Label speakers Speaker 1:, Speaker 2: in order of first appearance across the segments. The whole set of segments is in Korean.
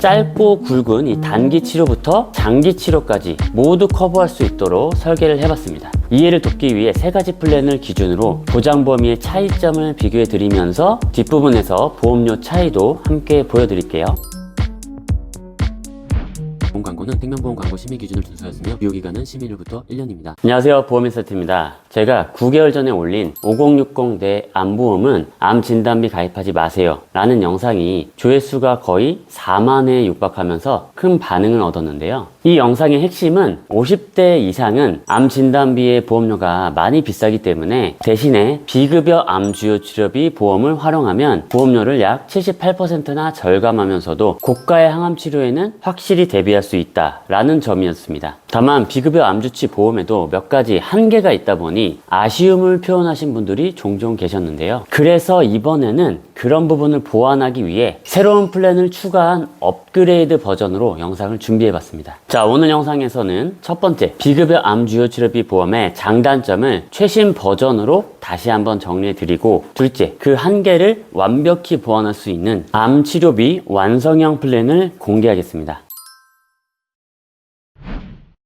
Speaker 1: 짧고 굵은 이 단기 치료부터 장기 치료까지 모두 커버할 수 있도록 설계를 해봤습니다. 이해를 돕기 위해 세 가지 플랜을 기준으로 보장 범위의 차이점을 비교해 드리면서 뒷부분에서 보험료 차이도 함께 보여드릴게요.
Speaker 2: 본 광고는 생명보험 광고 심의 기준을 준수하였으며 유효기간은 심의일부터 1년입니다.
Speaker 1: 안녕하세요, 보험인사이트입니다. 제가 9개월 전에 올린 5060 대 암보험은 암 진단비 가입하지 마세요 라는 영상이 조회수가 거의 4만회에 육박하면서 큰 반응을 얻었는데요. 이 영상의 핵심은 50대 이상은 암 진단비의 보험료가 많이 비싸기 때문에 대신에 비급여 암 주요 치료비 보험을 활용하면 보험료를 약 78%나 절감하면서도 고가의 항암 치료에는 확실히 대비할 수 있다 라는 점이었습니다. 다만 비급여 암주치 보험에도 몇 가지 한계가 있다 보니 아쉬움을 표현하신 분들이 종종 계셨는데요. 그래서 이번에는 그런 부분을 보완하기 위해 새로운 플랜을 추가한 업그레이드 버전으로 영상을 준비해봤습니다. 자, 오늘 영상에서는 첫 번째, 비급여 암 주요 치료비 보험의 장단점을 최신 버전으로 다시 한번 정리해드리고, 둘째, 그 한계를 완벽히 보완할 수 있는 암 치료비 완성형 플랜을 공개하겠습니다.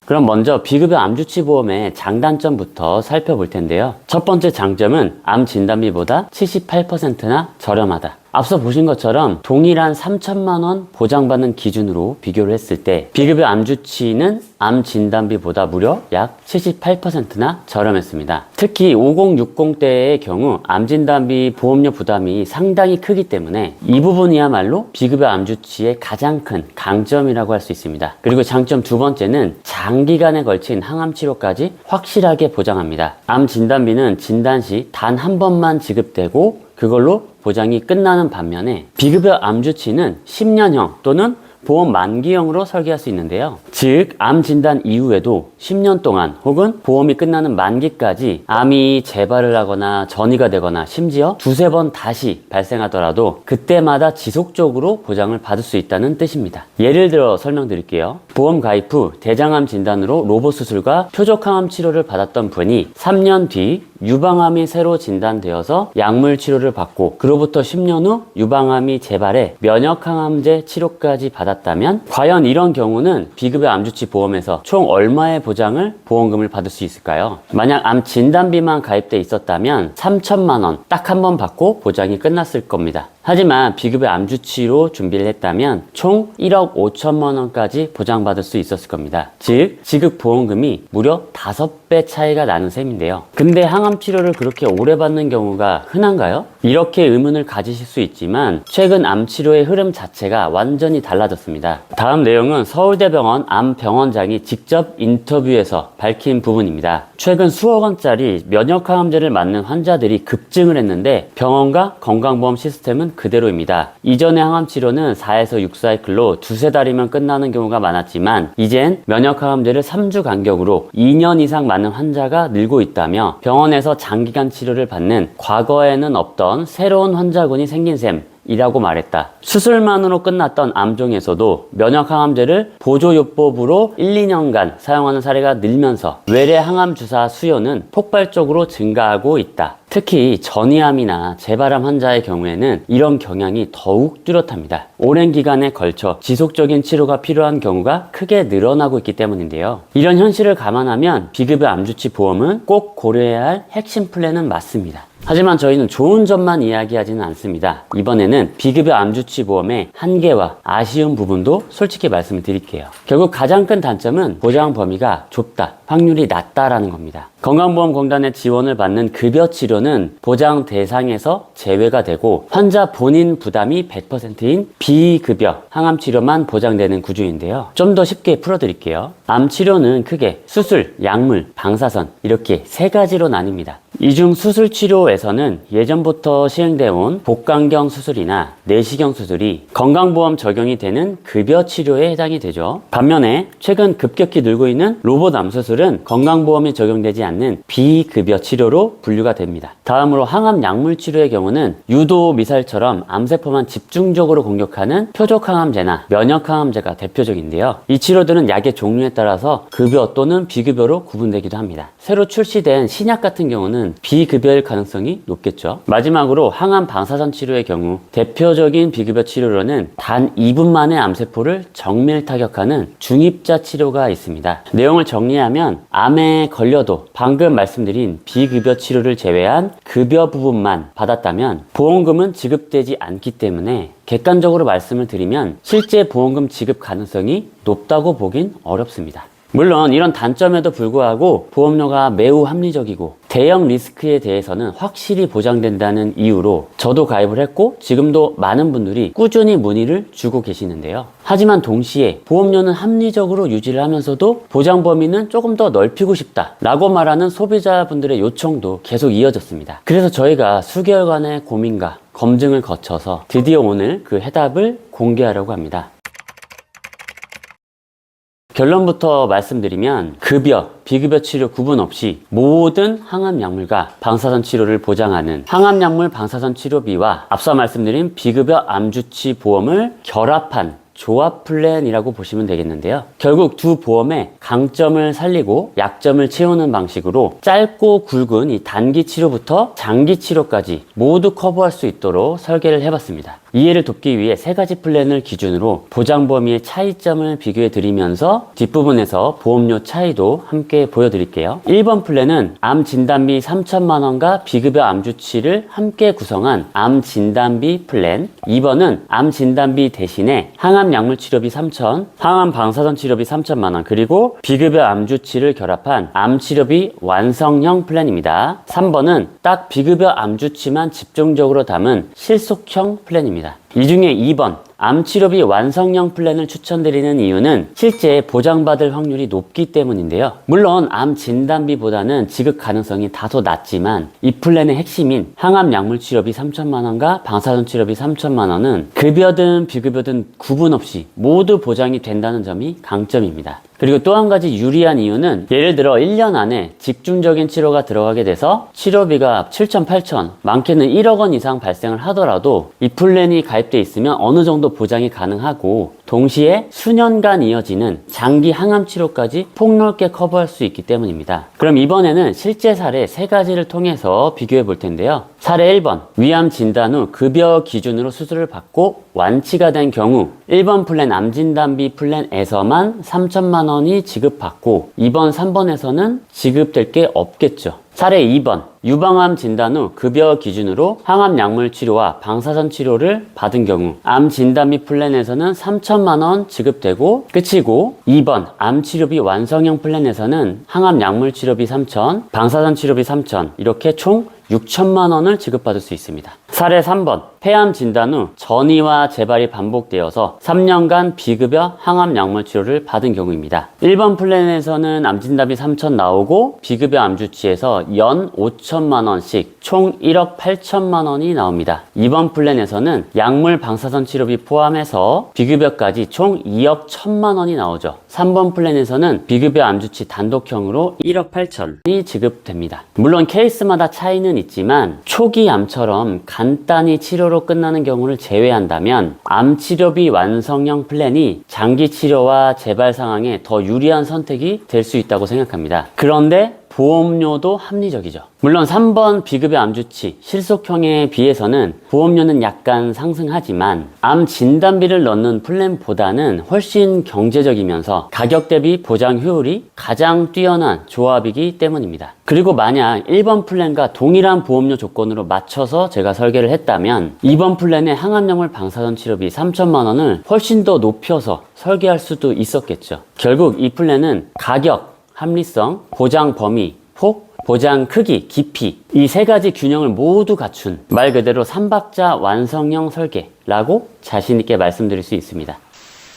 Speaker 1: 그럼 먼저 비급여 암주치 보험의 장단점부터 살펴볼 텐데요. 첫 번째 장점은 암 진단비보다 78%나 저렴하다. 앞서 보신 것처럼 동일한 3천만 원 보장받는 기준으로 비교를 했을 때 비급여 암주치는 암 진단비보다 무려 약 78%나 저렴했습니다. 특히 5060대의 경우 암 진단비 보험료 부담이 상당히 크기 때문에 이 부분이야말로 비급여 암주치의 가장 큰 강점이라고 할 수 있습니다. 그리고 장점 두 번째는 장기간에 걸친 항암 치료까지 확실하게 보장합니다. 암 진단비는 진단 시 단 한 번만 지급되고 그걸로 보장이 끝나는 반면에 비급여 암주치는 10년형 또는 보험 만기형으로 설계할 수 있는데요. 즉, 암 진단 이후에도 10년 동안 혹은 보험이 끝나는 만기까지 암이 재발을 하거나 전이가 되거나 심지어 두세 번 다시 발생하더라도 그때마다 지속적으로 보장을 받을 수 있다는 뜻입니다. 예를 들어 설명드릴게요. 보험 가입 후 대장암 진단으로 로봇 수술과 표적항암 치료를 받았던 분이 3년 뒤 유방암이 새로 진단되어서 약물 치료를 받고 그로부터 10년 후 유방암이 재발해 면역항암제 치료까지 받았다면 과연 이런 경우는 비급여 암주치 보험에서 총 얼마의 보장을 보험금을 받을 수 있을까요? 만약 암 진단비만 가입돼 있었다면 3천만 원 딱 한 번 받고 보장이 끝났을 겁니다. 하지만 비급여 암주치로 준비를 했다면 총 1억 5천만 원까지 보장받을 수 있었을 겁니다. 즉, 지급 보험금이 무려 5배 차이가 나는 셈인데요. 근데 항암 치료를 그렇게 오래 받는 경우가 흔한가요? 이렇게 의문을 가지실 수 있지만 최근 암 치료의 흐름 자체가 완전히 달라졌습니다. 다음 내용은 서울대병원 암병원장이 직접 인터뷰에서 밝힌 부분입니다. 최근 수억 원짜리 면역항암제를 맞는 환자들이 급증을 했는데 병원과 건강보험 시스템은 그대로입니다. 이전의 항암치료는 4에서 6사이클로 두세 달이면 끝나는 경우가 많았지만 이젠 면역항암제를 3주 간격으로 2년 이상 맞는 환자가 늘고 있다며 병원에서 장기간 치료를 받는 과거에는 없던 새로운 환자군이 생긴 셈 이라고 말했다. 수술만으로 끝났던 암종에서도 면역항암제를 보조요법으로 1, 2년간 사용하는 사례가 늘면서 외래 항암 주사 수요는 폭발적으로 증가하고 있다. 특히 전이암이나 재발암 환자의 경우에는 이런 경향이 더욱 뚜렷합니다. 오랜 기간에 걸쳐 지속적인 치료가 필요한 경우가 크게 늘어나고 있기 때문인데요. 이런 현실을 감안하면 비급여 암주치 보험은 꼭 고려해야 할 핵심 플랜은 맞습니다. 하지만 저희는 좋은 점만 이야기하지는 않습니다. 이번에는 비급여 암주치 보험의 한계와 아쉬운 부분도 솔직히 말씀을 드릴게요. 결국 가장 큰 단점은 보장 범위가 좁다, 확률이 낮다라는 겁니다. 건강보험공단의 지원을 받는 급여 치료는 보장 대상에서 제외가 되고 환자 본인 부담이 100%인 비급여 항암 치료만 보장되는 구조인데요. 좀 더 쉽게 풀어드릴게요. 암 치료는 크게 수술, 약물, 방사선 이렇게 세 가지로 나뉩니다. 이 중 수술 치료에서는 예전부터 시행되어 온 복강경 수술이나 내시경 수술이 건강보험 적용이 되는 급여 치료에 해당이 되죠. 반면에 최근 급격히 늘고 있는 로봇 암 수술은 건강보험이 적용되지 않는 비급여 치료로 분류가 됩니다. 다음으로 항암 약물 치료의 경우는 유도 미사일처럼 암세포만 집중적으로 공격하는 표적항암제나 면역항암제가 대표적인데요. 이 치료들은 약의 종류에 따라서 급여 또는 비급여로 구분되기도 합니다. 새로 출시된 신약 같은 경우는 보험료는 비급여일 가능성이 높겠죠. 마지막으로 항암 방사선 치료의 경우 대표적인 비급여 치료로는 단 2분 만에 암세포를 정밀 타격하는 중입자 치료가 있습니다. 내용을 정리하면 암에 걸려도 방금 말씀드린 비급여 치료를 제외한 급여 부분만 받았다면 보험금은 지급되지 않기 때문에 객관적으로 말씀을 드리면 실제 보험금 지급 가능성이 높다고 보긴 어렵습니다. 물론 이런 단점에도 불구하고 보험료가 매우 합리적이고 대형 리스크에 대해서는 확실히 보장된다는 이유로 저도 가입을 했고 지금도 많은 분들이 꾸준히 문의를 주고 계시는데요. 하지만 동시에 보험료는 합리적으로 유지를 하면서도 보장 범위는 조금 더 넓히고 싶다 라고 말하는 소비자분들의 요청도 계속 이어졌습니다. 그래서 저희가 수개월간의 고민과 검증을 거쳐서 드디어 오늘 그 해답을 공개하려고 합니다. 결론부터 말씀드리면 급여, 비급여 치료 구분 없이 모든 항암약물과 방사선 치료를 보장하는 항암약물 방사선 치료비와 앞서 말씀드린 비급여 암주치 보험을 결합한 조합 플랜이라고 보시면 되겠는데요. 결국 두 보험의 강점을 살리고 약점을 채우는 방식으로 짧고 굵은 이 단기 치료부터 장기 치료까지 모두 커버할 수 있도록 설계를 해봤습니다. 이해를 돕기 위해 세 가지 플랜을 기준으로 보장 범위의 차이점을 비교해 드리면서 뒷부분에서 보험료 차이도 함께 보여드릴게요. 1번 플랜은 암 진단비 3천만 원과 비급여 암주치를 함께 구성한 암 진단비 플랜. 2번은 암 진단비 대신에 항암 약물 치료비 3천, 항암 방사선 치료비 3천만 원, 그리고 비급여 암주치를 결합한 암 치료비 완성형 플랜입니다. 3번은 딱 비급여 암주치만 집중적으로 담은 실속형 플랜입니다. 이 중에 2번 암치료비 완성형 플랜을 추천드리는 이유는 실제 보장받을 확률이 높기 때문인데요. 물론 암 진단비보다는 지급 가능성이 다소 낮지만 이 플랜의 핵심인 항암 약물 치료비 3천만 원과 방사선 치료비 3천만 원은 급여든 비급여든 구분 없이 모두 보장이 된다는 점이 강점입니다. 그리고 또 한 가지 유리한 이유는 예를 들어 1년 안에 집중적인 치료가 들어가게 돼서 치료비가 7천, 8천, 많게는 1억 원 이상 발생을 하더라도 이 플랜이 가입돼 있으면 어느 정도 보장이 가능하고 동시에 수년간 이어지는 장기 항암 치료까지 폭넓게 커버할 수 있기 때문입니다. 그럼 이번에는 실제 사례 3가지를 통해서 비교해 볼 텐데요. 사례 1번, 위암 진단 후 급여 기준으로 수술을 받고 완치가 된 경우 1번 플랜 암진단비 플랜에서만 3천만 원이 지급받고 2번, 3번에서는 지급될 게 없겠죠. 사례 2번, 유방암 진단 후 급여 기준으로 항암 약물 치료와 방사선 치료를 받은 경우 암 진단비 플랜에서는 3천만 원 지급되고 끝이고 2번, 암 치료비 완성형 플랜에서는 항암 약물 치료비 3천, 방사선 치료비 3천, 이렇게 총 6천만 원을 지급받을 수 있습니다. 사례 3번, 폐암 진단 후 전이와 재발이 반복되어서 3년간 비급여 항암 약물 치료를 받은 경우입니다. 1번 플랜에서는 암진단비 3천 나오고 비급여 암주치에서 연 5천만 원씩 총 1억 8천만 원이 나옵니다. 2번 플랜에서는 약물 방사선 치료비 포함해서 비급여까지 총 2억 1천만 원이 나오죠. 3번 플랜에서는 비급여 암주치 단독형으로 1억 8천이 지급됩니다. 물론 케이스마다 차이는 있지만 초기 암처럼 간단히 치료로 끝나는 경우를 제외한다면 암 치료비 완성형 플랜이 장기 치료와 재발 상황에 더 유리한 선택이 될 수 있다고 생각합니다. 그런데 보험료도 합리적이죠. 물론 3번 비급여 암주치 실속형에 비해서는 보험료는 약간 상승하지만 암 진단비를 넣는 플랜보다는 훨씬 경제적이면서 가격 대비 보장 효율이 가장 뛰어난 조합이기 때문입니다. 그리고 만약 1번 플랜과 동일한 보험료 조건으로 맞춰서 제가 설계를 했다면 2번 플랜의 항암약물 방사선 치료비 3천만 원을 훨씬 더 높여서 설계할 수도 있었겠죠. 결국 이 플랜은 가격, 합리성, 보장 범위, 폭, 보장 크기, 깊이 이 3가지 균형을 모두 갖춘 말 그대로 3박자 완성형 설계라고 자신있게 말씀드릴 수 있습니다.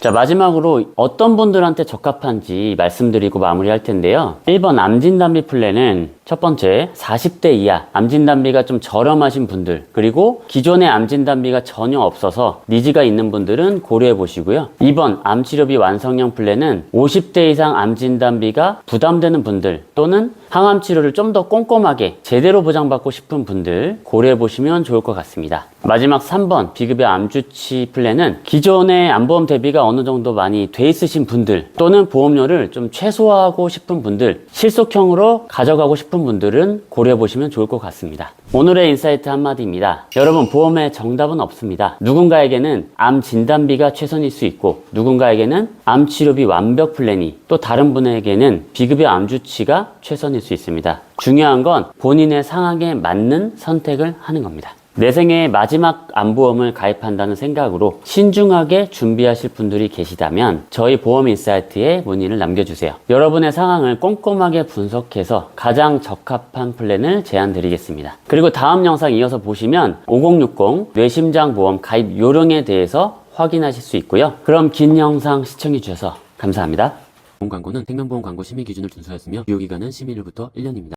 Speaker 1: 자, 마지막으로 어떤 분들한테 적합한지 말씀드리고 마무리할 텐데요. 1번 암진단비 플랜은 첫 번째 40대 이하 암진단비가 좀 저렴하신 분들, 그리고 기존의 암진단비가 전혀 없어서 니즈가 있는 분들은 고려해 보시고요. 2번 암치료비 완성형 플랜은 50대 이상 암진단비가 부담되는 분들 또는 항암 치료를 좀 더 꼼꼼하게 제대로 보장받고 싶은 분들 고려해 보시면 좋을 것 같습니다. 마지막 3번 비급여 암주치 플랜은 기존의 암보험 대비가 어느 정도 많이 돼 있으신 분들 또는 보험료를 좀 최소화하고 싶은 분들, 실속형으로 가져가고 싶은 싶은 분들은 고려해보시면 좋을 것 같습니다. 오늘의 인사이트 한마디입니다. 여러분, 보험에 정답은 없습니다. 누군가에게는 암 진단비가 최선일 수 있고, 누군가에게는 암 치료비 완벽 플랜이, 또 다른 분에게는 비급여 암주치가 최선일 수 있습니다. 중요한 건 본인의 상황에 맞는 선택을 하는 겁니다. 내 생애의 마지막 암보험을 가입한다는 생각으로 신중하게 준비하실 분들이 계시다면 저희 보험인사이트에 문의를 남겨주세요. 여러분의 상황을 꼼꼼하게 분석해서 가장 적합한 플랜을 제안드리겠습니다. 그리고 다음 영상 이어서 보시면 5060 뇌심장보험 가입 요령에 대해서 확인하실 수 있고요. 그럼 긴 영상 시청해주셔서 감사합니다.
Speaker 2: 보험 광고는 생명보험 광고 심의 기준을 준수하였으며 유효기간은 심의일부터 1년입니다.